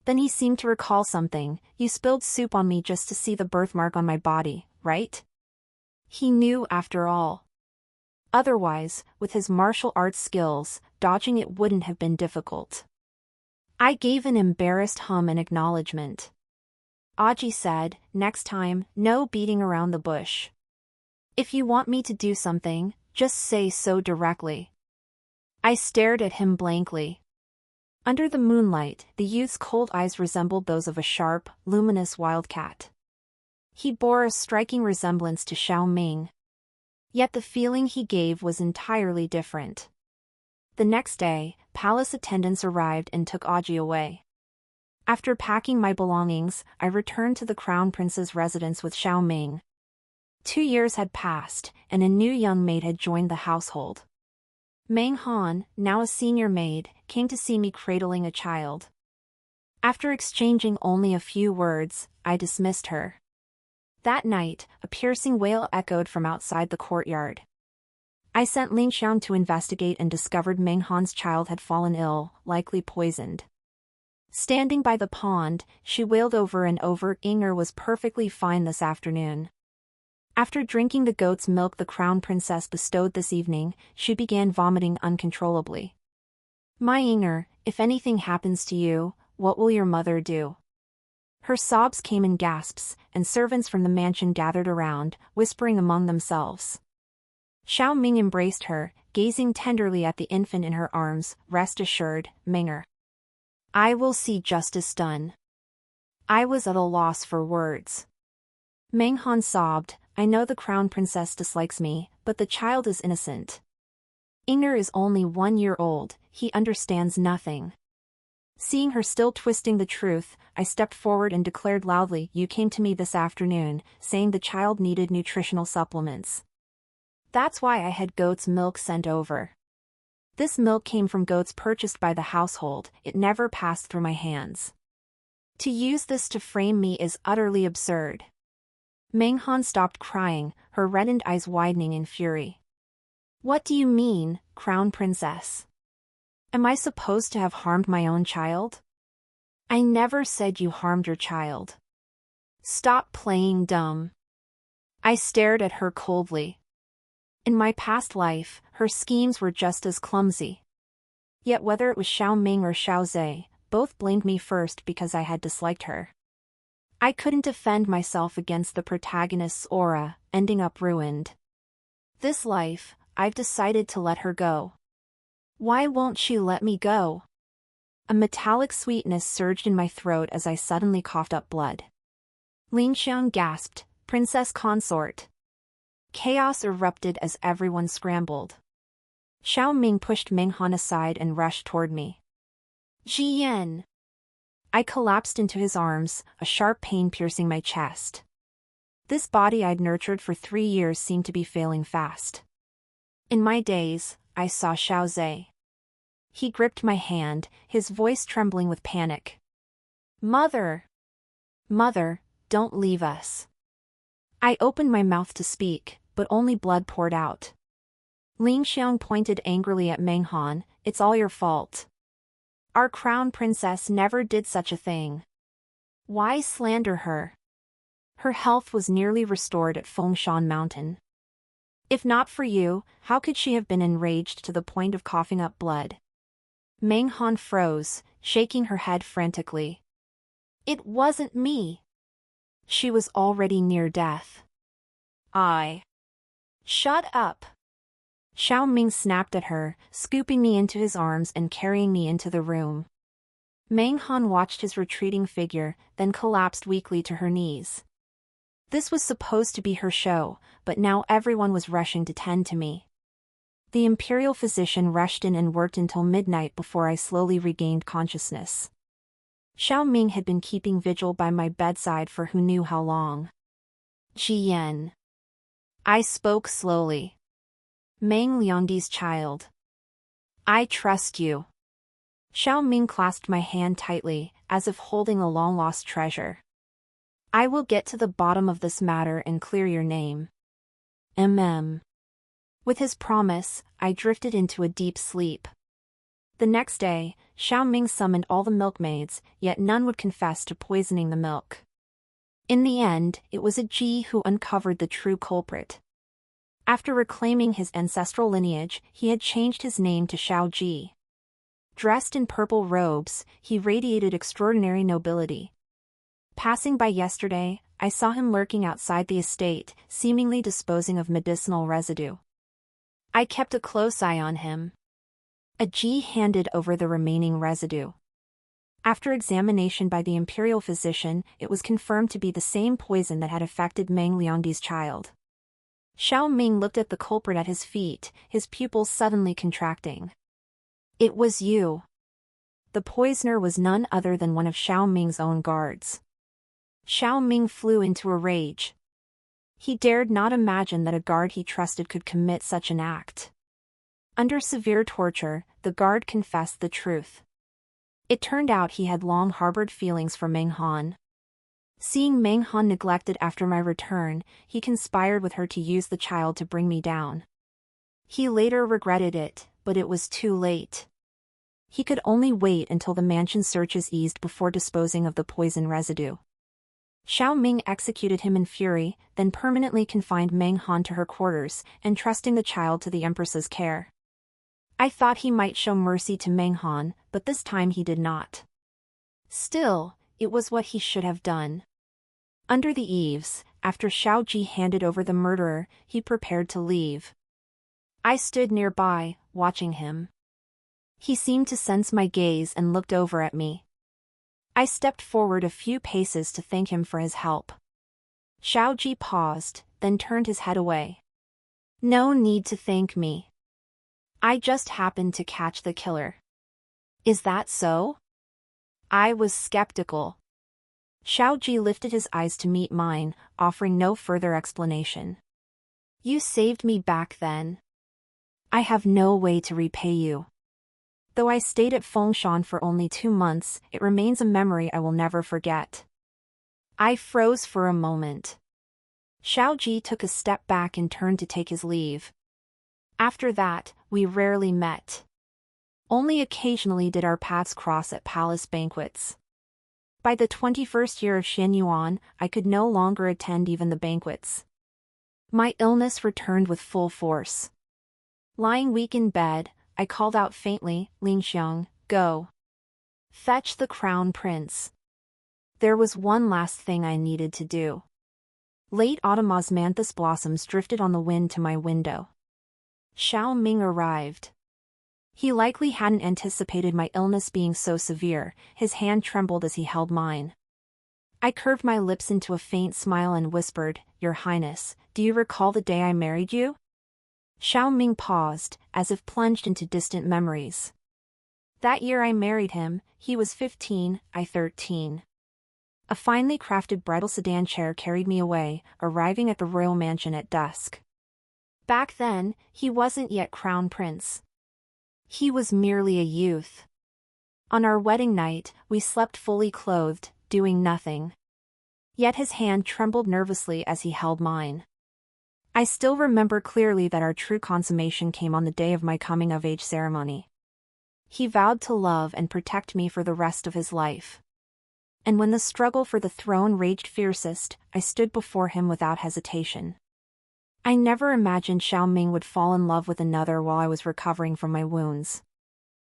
Speaker 1: Then he seemed to recall something, you spilled soup on me just to see the birthmark on my body, right? He knew after all. Otherwise, with his martial arts skills, dodging it wouldn't have been difficult. I gave an embarrassed hum in acknowledgement. Aji said, next time, no beating around the bush. If you want me to do something, just say so directly. I stared at him blankly. Under the moonlight, the youth's cold eyes resembled those of a sharp, luminous wildcat. He bore a striking resemblance to Xiao Ming. Yet the feeling he gave was entirely different. The next day, palace attendants arrived and took Aji away. After packing my belongings, I returned to the Crown Prince's residence with Xiao Ming. 2 years had passed, and a new young maid had joined the household. Meng Han, now a senior maid, came to see me cradling a child. After exchanging only a few words, I dismissed her. That night, a piercing wail echoed from outside the courtyard. I sent Ling Xiang to investigate and discovered Meng Han's child had fallen ill, likely poisoned. Standing by the pond, she wailed over and over, "Inger was perfectly fine this afternoon." After drinking the goat's milk the crown princess bestowed this evening, she began vomiting uncontrollably. "My Inger, if anything happens to you, what will your mother do?" Her sobs came in gasps, and servants from the mansion gathered around, whispering among themselves. Xiao Ming embraced her, gazing tenderly at the infant in her arms. "Rest assured, Minger. I will see justice done." I was at a loss for words. Meng Han sobbed, "I know the crown princess dislikes me, but the child is innocent. Inger is only 1 year old, he understands nothing." Seeing her still twisting the truth, I stepped forward and declared loudly, "You came to me this afternoon, saying the child needed nutritional supplements. That's why I had goat's milk sent over. This milk came from goats purchased by the household, it never passed through my hands. To use this to frame me is utterly absurd." Meng Han stopped crying, her reddened eyes widening in fury. "What do you mean, crown princess? Am I supposed to have harmed my own child? I never said you harmed your child. Stop playing dumb." I stared at her coldly. In my past life, her schemes were just as clumsy. Yet whether it was Xiao Ming or Xiao Zhe, both blamed me first because I had disliked her. I couldn't defend myself against the protagonist's aura, ending up ruined. This life, I've decided to let her go. Why won't she let me go? A metallic sweetness surged in my throat as I suddenly coughed up blood. Ling Xiang gasped, "Princess consort." Chaos erupted as everyone scrambled. Xiao Ming pushed Meng Han aside and rushed toward me. "Jian!" I collapsed into his arms, a sharp pain piercing my chest. This body I'd nurtured for 3 years seemed to be failing fast. In my daze, I saw Xiao Zhe. He gripped my hand, his voice trembling with panic. "Mother! Mother, don't leave us." I opened my mouth to speak, but only blood poured out. Ling Xiang pointed angrily at Meng Han, "It's all your fault. Our crown princess never did such a thing. Why slander her? Her health was nearly restored at Fengshan Mountain. If not for you, how could she have been enraged to the point of coughing up blood?" Meng Han froze, shaking her head frantically. "It wasn't me." She was already near death. "Shut up." Xiao Ming snapped at her, scooping me into his arms and carrying me into the room. Meng Han watched his retreating figure, then collapsed weakly to her knees. This was supposed to be her show, but now everyone was rushing to tend to me. The imperial physician rushed in and worked until midnight before I slowly regained consciousness. Xiao Ming had been keeping vigil by my bedside for who knew how long. "Jian." I spoke slowly. "Meng Liangdi's child. I trust you." Xiao Ming clasped my hand tightly, as if holding a long-lost treasure. "I will get to the bottom of this matter and clear your name." With his promise, I drifted into a deep sleep. The next day, Xiao Ming summoned all the milkmaids, yet none would confess to poisoning the milk. In the end, it was a Ji who uncovered the true culprit. After reclaiming his ancestral lineage, he had changed his name to Xiao Ji. Dressed in purple robes, he radiated extraordinary nobility. Passing by yesterday, I saw him lurking outside the estate, seemingly disposing of medicinal residue. I kept a close eye on him. A Ji handed over the remaining residue. After examination by the imperial physician, it was confirmed to be the same poison that had affected Meng Liangdi's child. Xiao Ming looked at the culprit at his feet, his pupils suddenly contracting. "It was you." The poisoner was none other than one of Xiao Ming's own guards. Xiao Ming flew into a rage. He dared not imagine that a guard he trusted could commit such an act. Under severe torture, the guard confessed the truth. It turned out he had long harbored feelings for Meng Han. Seeing Meng Han neglected after my return, he conspired with her to use the child to bring me down. He later regretted it, but it was too late. He could only wait until the mansion searches eased before disposing of the poison residue. Xiao Ming executed him in fury, then permanently confined Meng Han to her quarters, entrusting the child to the Empress's care. I thought he might show mercy to Meng Han, but this time he did not. Still, it was what he should have done. Under the eaves, after Xiao Ji handed over the murderer, he prepared to leave. I stood nearby, watching him. He seemed to sense my gaze and looked over at me. I stepped forward a few paces to thank him for his help. Xiao Ji paused, then turned his head away. No need to thank me. I just happened to catch the killer. Is that so? I was skeptical. Xiao Ji lifted his eyes to meet mine, offering no further explanation. You saved me back then. I have no way to repay you. Though I stayed at Fengshan for only 2 months, it remains a memory I will never forget. I froze for a moment. Xiao Ji took a step back and turned to take his leave. After that, we rarely met. Only occasionally did our paths cross at palace banquets. By the 21st year of Xian Yuan, I could no longer attend even the banquets. My illness returned with full force. Lying weak in bed, I called out faintly, Ling Xiang, go. Fetch the crown prince. There was one last thing I needed to do. Late autumn osmanthus blossoms drifted on the wind to my window. Xiao Ming arrived. He likely hadn't anticipated my illness being so severe, his hand trembled as he held mine. I curved my lips into a faint smile and whispered, Your Highness, do you recall the day I married you? Xiao Ming paused, as if plunged into distant memories. That year I married him, he was 15, I 13. A finely crafted bridal sedan chair carried me away, arriving at the royal mansion at dusk. Back then, he wasn't yet crown prince. He was merely a youth. On our wedding night, we slept fully clothed, doing nothing. Yet his hand trembled nervously as he held mine. I still remember clearly that our true consummation came on the day of my coming-of-age ceremony. He vowed to love and protect me for the rest of his life. And when the struggle for the throne raged fiercest, I stood before him without hesitation. I never imagined Xiao Ming would fall in love with another while I was recovering from my wounds.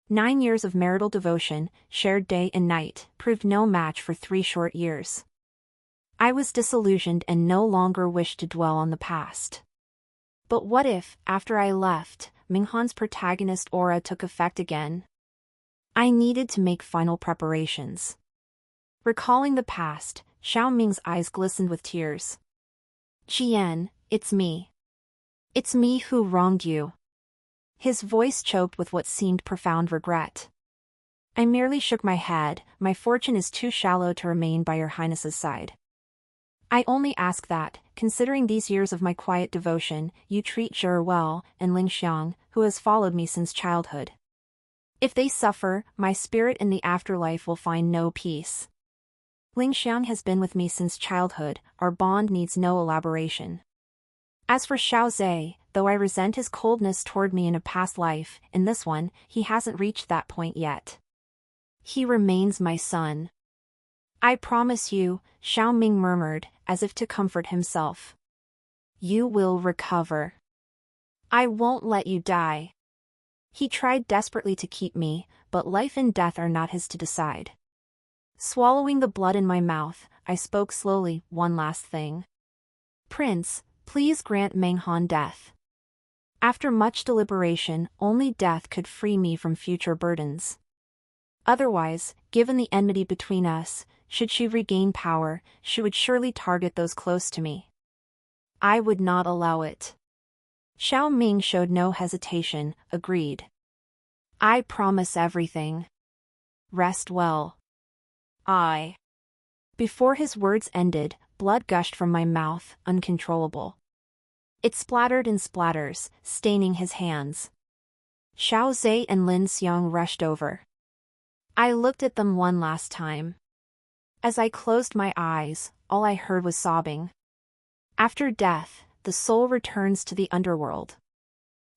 Speaker 1: 9 years of marital devotion, shared day and night, proved no match for 3 short years. I was disillusioned and no longer wished to dwell on the past. But what if, after I left, Ming Han's protagonist aura took effect again? I needed to make final preparations. Recalling the past, Xiao Ming's eyes glistened with tears. Jian, it's me. It's me who wronged you. His voice choked with what seemed profound regret. I merely shook my head, my fortune is too shallow to remain by your highness's side. I only ask that, considering these years of my quiet devotion, you treat Zhe well, and Ling Xiang, who has followed me since childhood. If they suffer, my spirit in the afterlife will find no peace. Ling Xiang has been with me since childhood, our bond needs no elaboration. As for Xiao Zhe, though I resent his coldness toward me in a past life, in this one, he hasn't reached that point yet. He remains my son. I promise you, Xiao Ming murmured, as if to comfort himself. You will recover. I won't let you die. He tried desperately to keep me, but life and death are not his to decide. Swallowing the blood in my mouth, I spoke slowly, one last thing. Prince, please grant Meng Han death. After much deliberation, only death could free me from future burdens. Otherwise, given the enmity between us, should she regain power, she would surely target those close to me. I would not allow it. Xiao Ming showed no hesitation, agreed. I promise everything. Rest well. Before his words ended, blood gushed from my mouth, uncontrollable. It splattered and splatters, staining his hands. Xiao Zhe and Lin Xiang rushed over. I looked at them one last time. As I closed my eyes, all I heard was sobbing. After death, the soul returns to the underworld.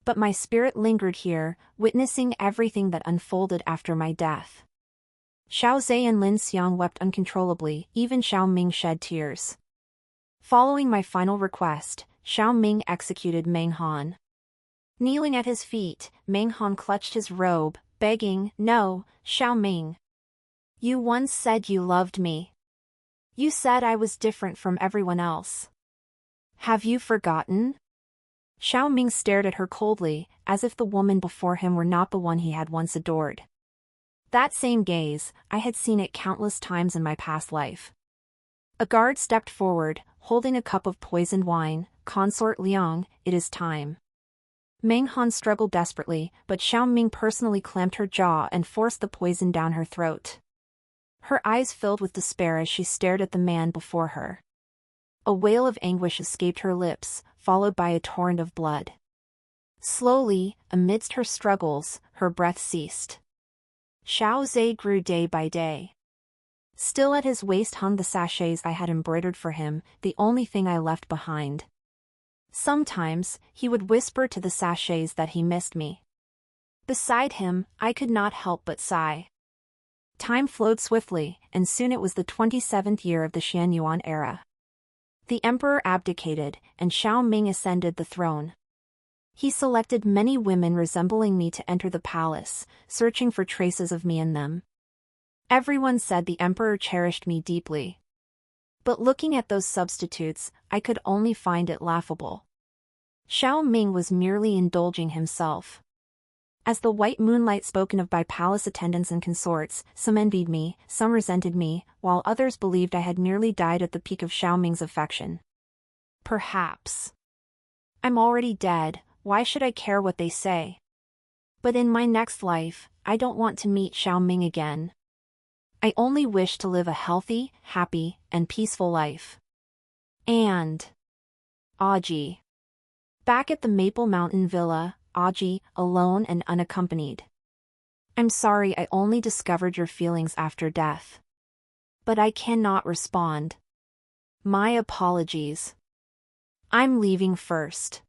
Speaker 1: But my spirit lingered here, witnessing everything that unfolded after my death. Xiao Zhe and Lin Xiang wept uncontrollably, even Xiao Ming shed tears. Following my final request, Xiao Ming executed Meng Han. Kneeling at his feet, Meng Han clutched his robe, begging, "No, Xiao Ming. You once said you loved me. You said I was different from everyone else. Have you forgotten?" Xiao Ming stared at her coldly, as if the woman before him were not the one he had once adored. That same gaze, I had seen it countless times in my past life. A guard stepped forward, holding a cup of poisoned wine. "Consort Liang, it is time." Meng Han struggled desperately, but Xiao Ming personally clamped her jaw and forced the poison down her throat. Her eyes filled with despair as she stared at the man before her. A wail of anguish escaped her lips, followed by a torrent of blood. Slowly, amidst her struggles, her breath ceased. Xiao Zhe grew day by day. Still at his waist hung the sachets I had embroidered for him, the only thing I left behind. Sometimes, he would whisper to the sachets that he missed me. Beside him, I could not help but sigh. Time flowed swiftly, and soon it was the 27th year of the Xianyuan era. The emperor abdicated, and Xiao Ming ascended the throne. He selected many women resembling me to enter the palace, searching for traces of me in them. Everyone said the emperor cherished me deeply. But looking at those substitutes, I could only find it laughable. Xiao Ming was merely indulging himself. As the white moonlight spoken of by palace attendants and consorts, some envied me, some resented me, while others believed I had merely died at the peak of Xiao Ming's affection. Perhaps. I'm already dead, why should I care what they say? But in my next life, I don't want to meet Xiao Ming again. I only wish to live a healthy, happy, and peaceful life. And Aji. Back at the Maple Mountain Villa, Aji, alone and unaccompanied. I'm sorry I only discovered your feelings after death. But I cannot respond. My apologies. I'm leaving first.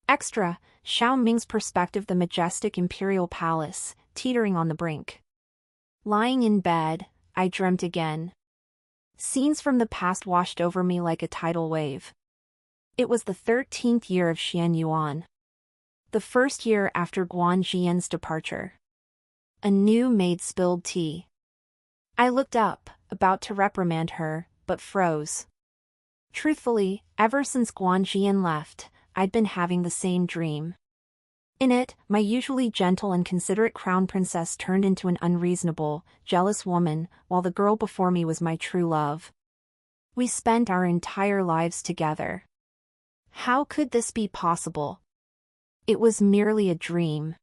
Speaker 1: Extra, Xiao Ming's perspective, the majestic imperial palace, teetering on the brink. Lying in bed, I dreamt again. Scenes from the past washed over me like a tidal wave. It was the 13th year of Xianyuan. The first year after Guan Jian's departure. A new maid spilled tea. I looked up, about to reprimand her, but froze. Truthfully, ever since Guan Jian left, I'd been having the same dream. In it, my usually gentle and considerate crown princess turned into an unreasonable, jealous woman, while the girl before me was my true love. We spent our entire lives together. How could this be possible? It was merely a dream.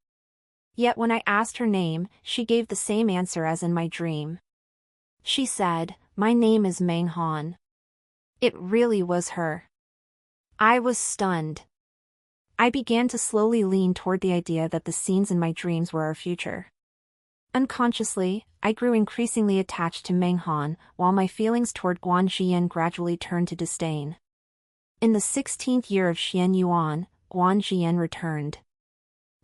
Speaker 1: Yet when I asked her name, she gave the same answer as in my dream. She said, "My name is Meng Han." It really was her. I was stunned. I began to slowly lean toward the idea that the scenes in my dreams were our future. Unconsciously, I grew increasingly attached to Meng Han, while my feelings toward Guan Jian gradually turned to disdain. In the 16th year of Xianyuan, Guan Jian returned.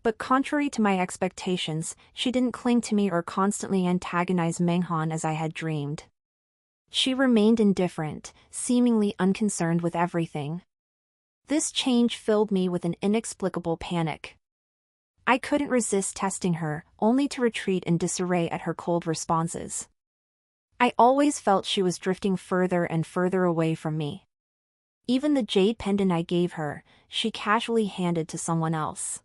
Speaker 1: But contrary to my expectations, she didn't cling to me or constantly antagonize Meng Han as I had dreamed. She remained indifferent, seemingly unconcerned with everything. This change filled me with an inexplicable panic. I couldn't resist testing her, only to retreat in disarray at her cold responses. I always felt she was drifting further and further away from me. Even the jade pendant I gave her, she casually handed to someone else.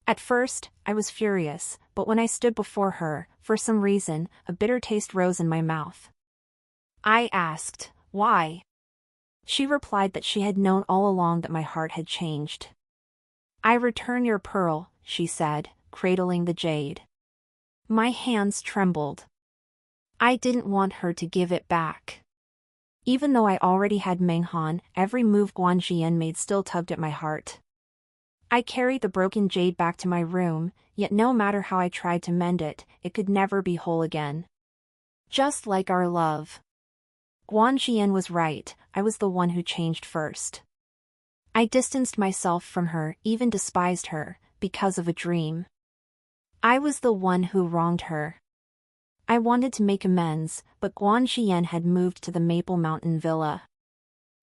Speaker 1: At first, I was furious, but when I stood before her, for some reason, a bitter taste rose in my mouth. I asked, "Why?" She replied that she had known all along that my heart had changed. "I return your pearl," she said, cradling the jade. My hands trembled. I didn't want her to give it back. Even though I already had Meng Han, every move Guan Jian made still tugged at my heart. I carried the broken jade back to my room, yet no matter how I tried to mend it, it could never be whole again. Just like our love. Guan Jian was right, I was the one who changed first. I distanced myself from her, even despised her, because of a dream. I was the one who wronged her. I wanted to make amends, but Guan Xian had moved to the Maple Mountain villa.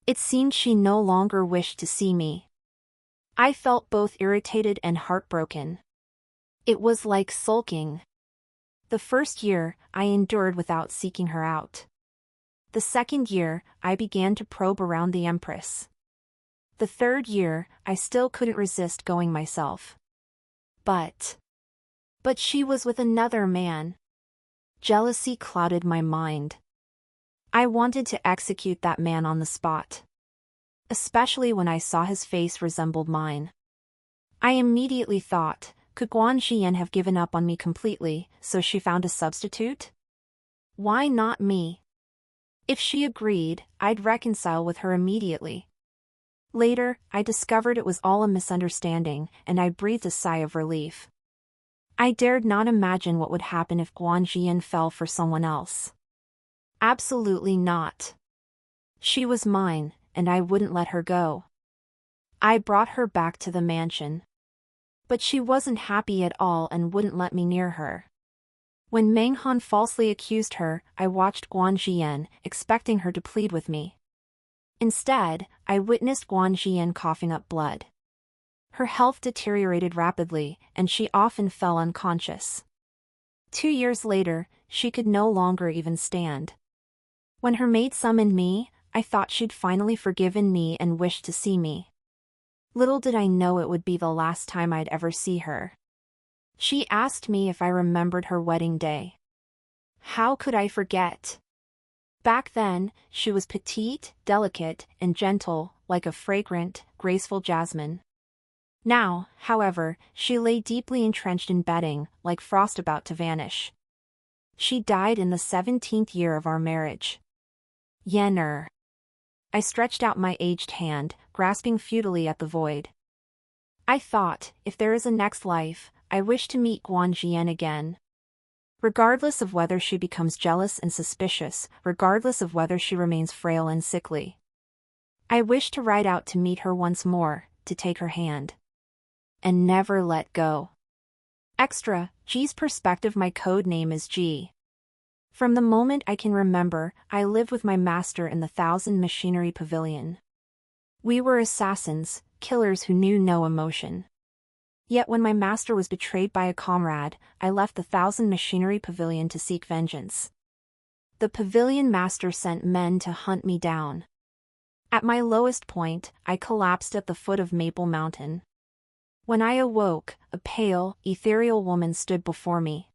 Speaker 1: It seemed she no longer wished to see me. I felt both irritated and heartbroken. It was like sulking. The first year, I endured without seeking her out. The second year, I began to probe around the Empress. The third year, I still couldn't resist going myself. But she was with another man. Jealousy clouded my mind. I wanted to execute that man on the spot. Especially when I saw his face resembled mine. I immediately thought, could Guan Xian have given up on me completely, so she found a substitute? Why not me? If she agreed, I'd reconcile with her immediately. Later, I discovered it was all a misunderstanding, and I breathed a sigh of relief. I dared not imagine what would happen if Guan Xian fell for someone else. Absolutely not. She was mine, and I wouldn't let her go. I brought her back to the mansion. But she wasn't happy at all and wouldn't let me near her. When Meng Han falsely accused her, I watched Guan Xian, expecting her to plead with me. Instead, I witnessed Guan Xian coughing up blood. Her health deteriorated rapidly, and she often fell unconscious. 2 years later, she could no longer even stand. When her maid summoned me, I thought she'd finally forgiven me and wished to see me. Little did I know it would be the last time I'd ever see her. She asked me if I remembered her wedding day. How could I forget? Back then, she was petite, delicate, and gentle, like a fragrant, graceful jasmine. Now, however, she lay deeply entrenched in bedding, like frost about to vanish. She died in the 17th year of our marriage. Yen. I stretched out my aged hand, grasping futilely at the void. I thought, if there is a next life, I wish to meet Guan Xian again. Regardless of whether she becomes jealous and suspicious, regardless of whether she remains frail and sickly. I wish to ride out to meet her once more, to take her hand. And never let go. Extra, G's perspective. My code name is G. From the moment I can remember, I lived with my master in the 1000 Machinery Pavilion. We were assassins, killers who knew no emotion. Yet when my master was betrayed by a comrade, I left the 1000 Machinery Pavilion to seek vengeance. The pavilion master sent men to hunt me down. At my lowest point, I collapsed at the foot of Maple Mountain. When I awoke, a pale, ethereal woman stood before me.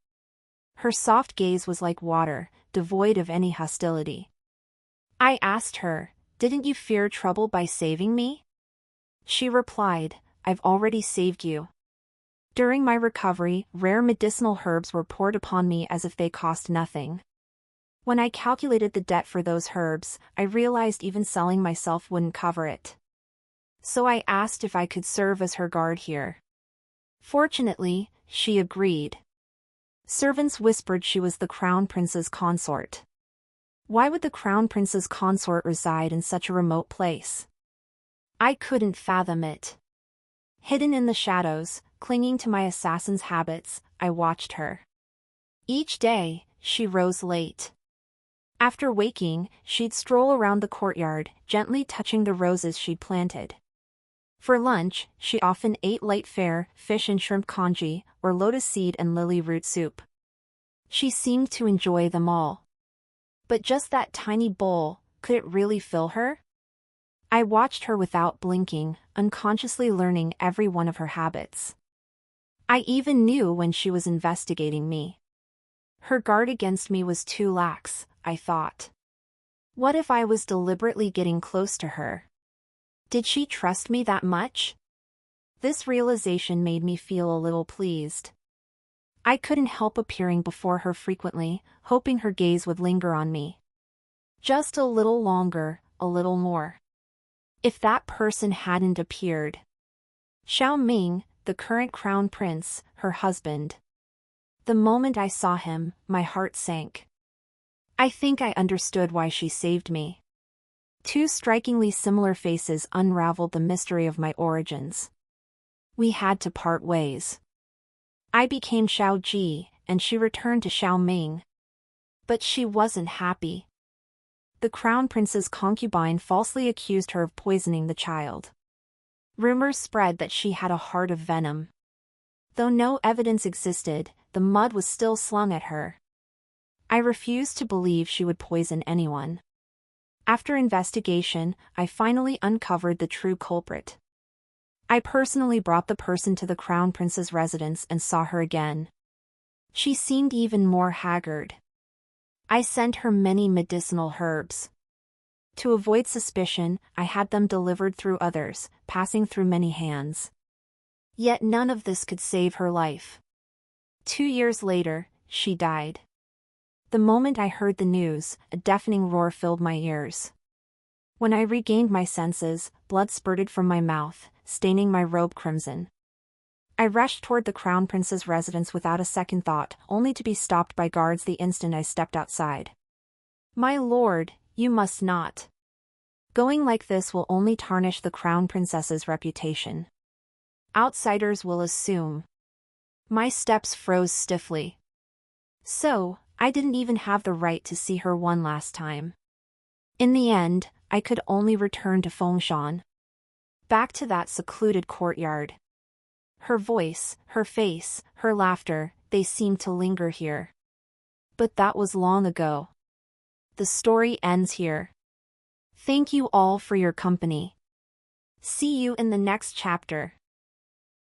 Speaker 1: Her soft gaze was like water, devoid of any hostility. I asked her, "Didn't you fear trouble by saving me?" She replied, "I've already saved you." During my recovery, rare medicinal herbs were poured upon me as if they cost nothing. When I calculated the debt for those herbs, I realized even selling myself wouldn't cover it. So I asked if I could serve as her guard here. Fortunately, she agreed. Servants whispered she was the Crown Prince's consort. Why would the Crown Prince's consort reside in such a remote place? I couldn't fathom it. Hidden in the shadows, clinging to my assassin's habits, I watched her. Each day, she rose late. After waking, she'd stroll around the courtyard, gently touching the roses she'd planted. For lunch, she often ate light fare, fish and shrimp congee, or lotus seed and lily root soup. She seemed to enjoy them all. But just that tiny bowl, could it really fill her? I watched her without blinking, unconsciously learning every one of her habits. I even knew when she was investigating me. Her guard against me was too lax, I thought. What if I was deliberately getting close to her? Did she trust me that much? This realization made me feel a little pleased. I couldn't help appearing before her frequently, hoping her gaze would linger on me. Just a little longer, a little more. If that person hadn't appeared. Xiao Ming, the current crown prince, her husband. The moment I saw him, my heart sank. I think I understood why she saved me. Two strikingly similar faces unraveled the mystery of my origins. We had to part ways. I became Xiao Ji, and she returned to Xiao Ming. But she wasn't happy. The crown prince's concubine falsely accused her of poisoning the child. Rumors spread that she had a heart of venom. Though no evidence existed, the mud was still slung at her. I refused to believe she would poison anyone. After investigation, I finally uncovered the true culprit. I personally brought the person to the crown prince's residence and saw her again. She seemed even more haggard. I sent her many medicinal herbs. To avoid suspicion, I had them delivered through others, passing through many hands. Yet none of this could save her life. 2 years later, she died. The moment I heard the news, a deafening roar filled my ears. When I regained my senses, blood spurted from my mouth, staining my robe crimson. I rushed toward the crown prince's residence without a second thought, only to be stopped by guards the instant I stepped outside. "My lord, you must not. Going like this will only tarnish the crown princess's reputation. Outsiders will assume." My steps froze stiffly. So, I didn't even have the right to see her one last time. In the end, I could only return to Fengshan. Back to that secluded courtyard. Her voice, her face, her laughter, they seemed to linger here. But that was long ago. The story ends here. Thank you all for your company. See you in the next chapter.